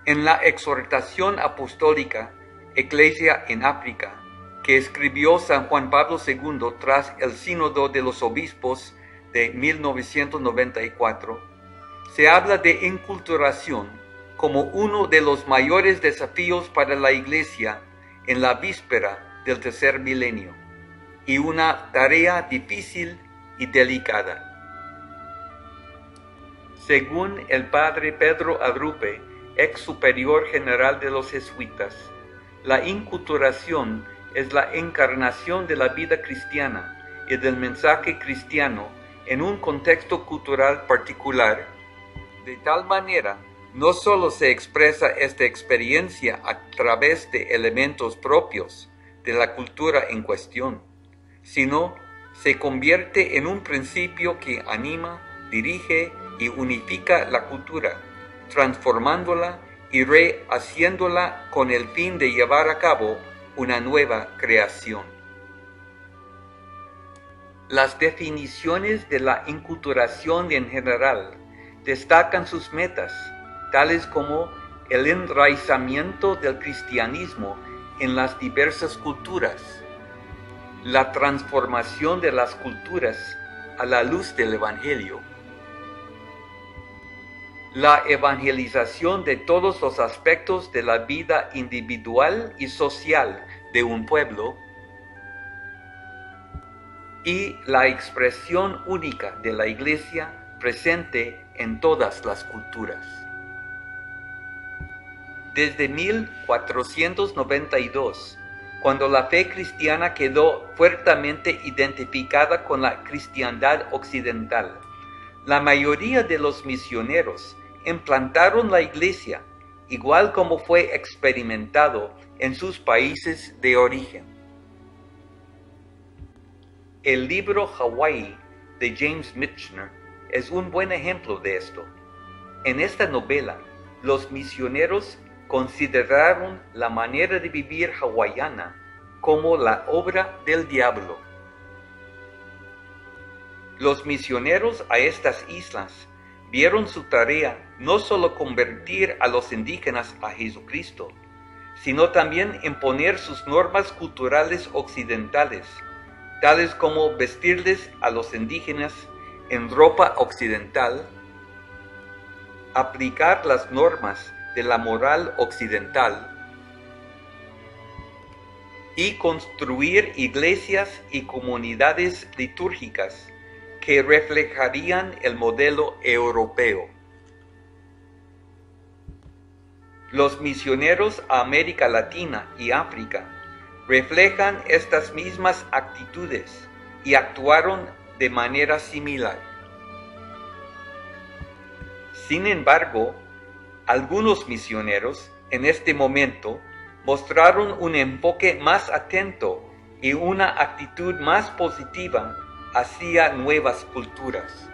En la exhortación apostólica Ecclesia in Africa, que escribió San Juan Pablo II tras el Sínodo de los Obispos de 1994, se habla de enculturación como uno de los mayores desafíos para la Iglesia en la víspera del tercer milenio, y una tarea difícil y delicada. Según el padre Pedro Arrupe, ex superior general de los jesuitas, la inculturación es la encarnación de la vida cristiana y del mensaje cristiano en un contexto cultural particular. De tal manera, no solo se expresa esta experiencia a través de elementos propios de la cultura en cuestión, sino se convierte en un principio que anima, dirige y unifica la cultura, transformándola y rehaciéndola con el fin de llevar a cabo una nueva creación. Las definiciones de la inculturación en general destacan sus metas, tales como el enraizamiento del cristianismo en las diversas culturas, la transformación de las culturas a la luz del Evangelio, la evangelización de todos los aspectos de la vida individual y social de un pueblo, y la expresión única de la Iglesia presente en todas las culturas. Desde 1492, cuando la fe cristiana quedó fuertemente identificada con la cristiandad occidental, la mayoría de los misioneros implantaron la Iglesia, igual como fue experimentado en sus países de origen. El libro Hawaii de James Michener es un buen ejemplo de esto. En esta novela, los misioneros consideraron la manera de vivir hawaiana como la obra del diablo. Los misioneros a estas islas vieron su tarea no solo convertir a los indígenas a Jesucristo, sino también imponer sus normas culturales occidentales, tales como vestirles a los indígenas en ropa occidental, aplicar las normas de la moral occidental y construir iglesias y comunidades litúrgicas que reflejarían el modelo europeo. Los misioneros a América Latina y África reflejan estas mismas actitudes y actuaron de manera similar. Sin embargo, algunos misioneros en este momento mostraron un enfoque más atento y una actitud más positiva hacia nuevas culturas.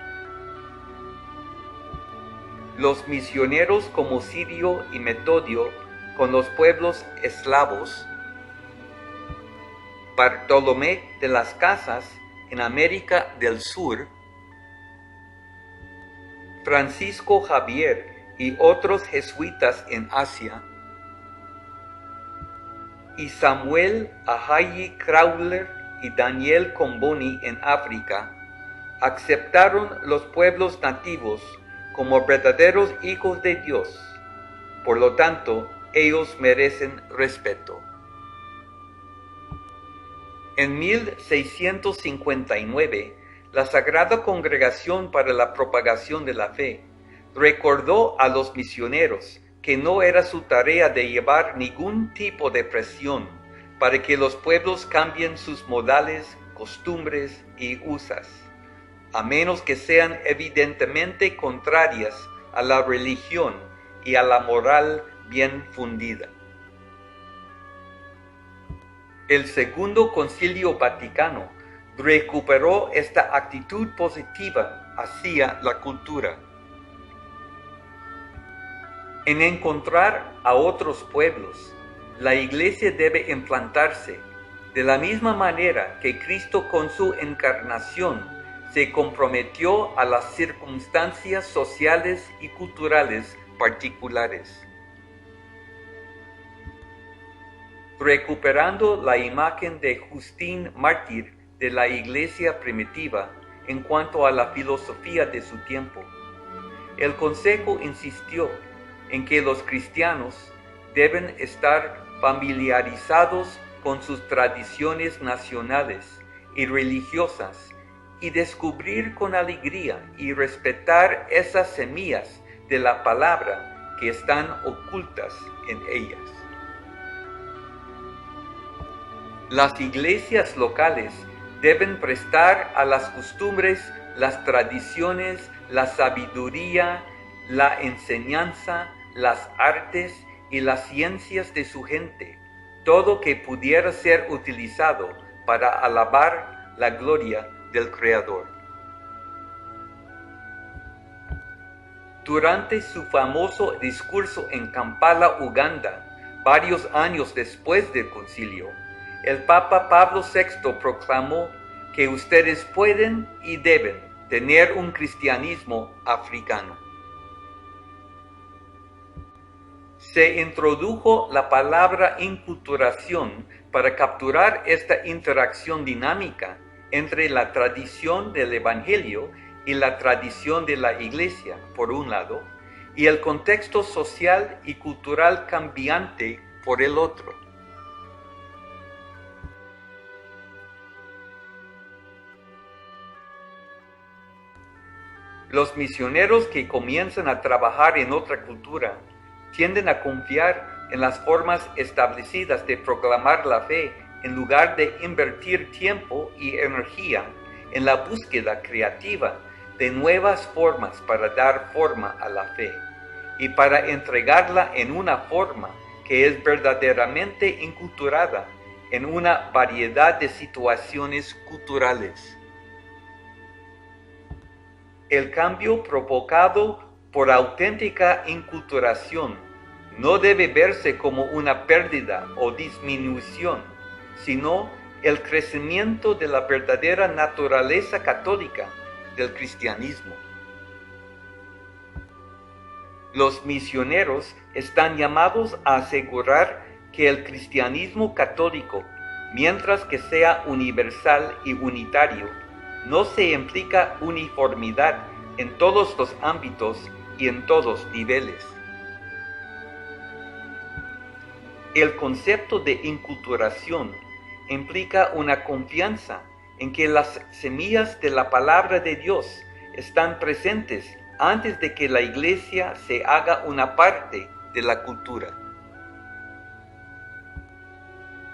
Los misioneros como Sirio y Metodio con los pueblos eslavos, Bartolomé de las Casas en América del Sur, Francisco Javier y otros jesuitas en Asia, y Samuel Ajayi Crowler y Daniel Comboni en África, aceptaron los pueblos nativos como verdaderos hijos de Dios. Por lo tanto, ellos merecen respeto. En 1659, la Sagrada Congregación para la Propagación de la Fe recordó a los misioneros que no era su tarea de llevar ningún tipo de presión para que los pueblos cambien sus modales, costumbres y usas, a menos que sean evidentemente contrarias a la religión y a la moral bien fundida. El Segundo Concilio Vaticano recuperó esta actitud positiva hacia la cultura. En encontrar a otros pueblos, la Iglesia debe implantarse de la misma manera que Cristo con su encarnación se comprometió a las circunstancias sociales y culturales particulares. recuperando la imagen de Justín mártir de la iglesia primitiva en cuanto a la filosofía de su tiempo. El consejo insistió en que los cristianos deben estar familiarizados con sus tradiciones nacionales y religiosas y descubrir con alegría y respetar esas semillas de la palabra que están ocultas en ellas. Las iglesias locales deben prestar a las costumbres, las tradiciones, la sabiduría, la enseñanza, las artes y las ciencias de su gente, todo que pudiera ser utilizado para alabar la gloria del Creador. Durante su famoso discurso en Kampala, Uganda, varios años después del concilio, el Papa Pablo VI proclamó que ustedes pueden y deben tener un cristianismo africano. Se introdujo la palabra inculturación para capturar esta interacción dinámica entre la tradición del Evangelio y la tradición de la Iglesia, por un lado, y el contexto social y cultural cambiante, por el otro. Los misioneros que comienzan a trabajar en otra cultura tienden a confiar en las formas establecidas de proclamar la fe en lugar de invertir tiempo y energía en la búsqueda creativa de nuevas formas para dar forma a la fe y para entregarla en una forma que es verdaderamente inculturada en una variedad de situaciones culturales. El cambio provocado por auténtica inculturación no debe verse como una pérdida o disminución, sino el crecimiento de la verdadera naturaleza católica del cristianismo. Los misioneros están llamados a asegurar que el cristianismo católico, mientras que sea universal y unitario, no se implica uniformidad en todos los ámbitos y en todos niveles. El concepto de inculturación implica una confianza en que las semillas de la palabra de Dios están presentes antes de que la iglesia se haga una parte de la cultura.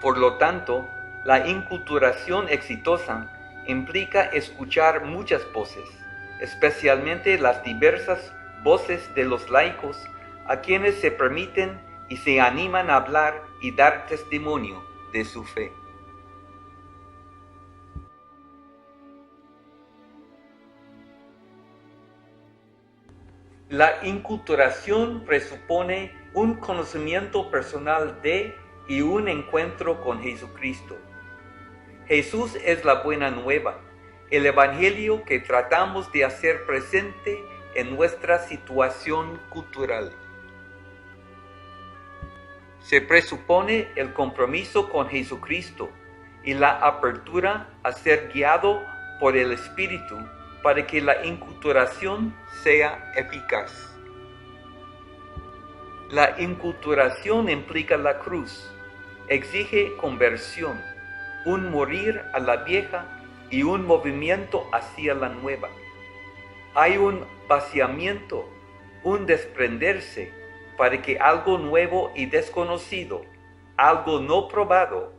Por lo tanto, la inculturación exitosa implica escuchar muchas voces, especialmente las diversas voces de los laicos a quienes se permiten y se animan a hablar y dar testimonio de su fe. La inculturación presupone un conocimiento personal de y un encuentro con Jesucristo. Jesús es la buena nueva, el evangelio que tratamos de hacer presente en nuestra situación cultural. Se presupone el compromiso con Jesucristo y la apertura a ser guiado por el Espíritu para que la inculturación sea eficaz. La inculturación implica la cruz, exige conversión, un morir a la vieja y un movimiento hacia la nueva. Hay un vaciamiento, un desprenderse para que algo nuevo y desconocido, algo no probado,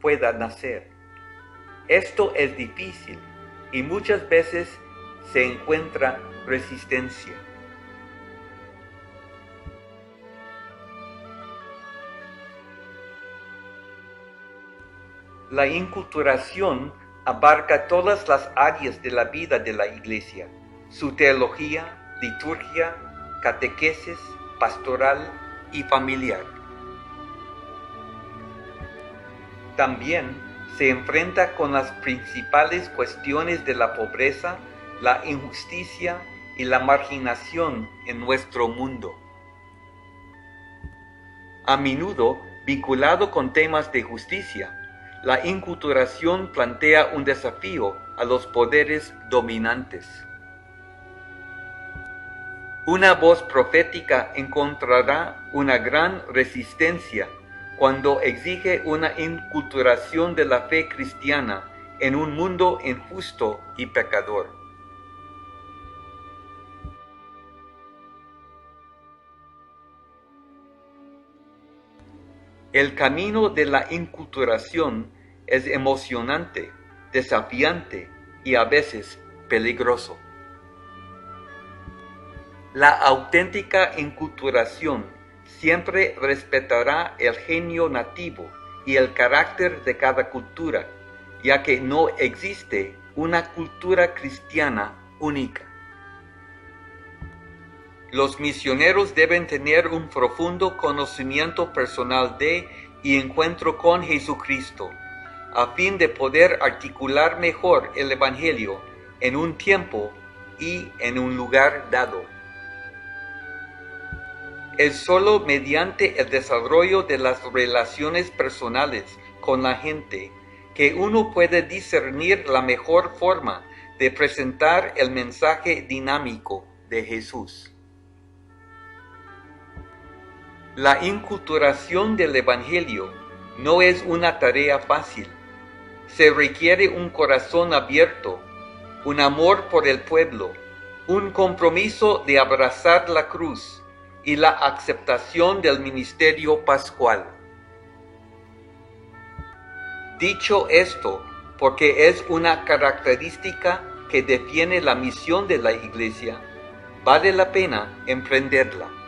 pueda nacer. Esto es difícil y muchas veces se encuentra resistencia. La inculturación abarca todas las áreas de la vida de la Iglesia, su teología, liturgia, catequesis, pastoral y familiar. También se enfrenta con las principales cuestiones de la pobreza, la injusticia y la marginación en nuestro mundo. A menudo Vinculado con temas de justicia, la inculturación plantea un desafío a los poderes dominantes. Una voz profética encontrará una gran resistencia cuando exige una inculturación de la fe cristiana en un mundo injusto y pecador. El camino de la inculturación es emocionante, desafiante y a veces peligroso. La auténtica inculturación siempre respetará el genio nativo y el carácter de cada cultura, ya que no existe una cultura cristiana única. Los misioneros deben tener un profundo conocimiento personal de y encuentro con Jesucristo, a fin de poder articular mejor el Evangelio en un tiempo y en un lugar dado. Es solo mediante el desarrollo de las relaciones personales con la gente que uno puede discernir la mejor forma de presentar el mensaje dinámico de Jesús. La inculturación del Evangelio no es una tarea fácil. Se requiere un corazón abierto, un amor por el pueblo, un compromiso de abrazar la cruz y la aceptación del ministerio pascual. Dicho esto, porque es una característica que define la misión de la Iglesia, vale la pena emprenderla.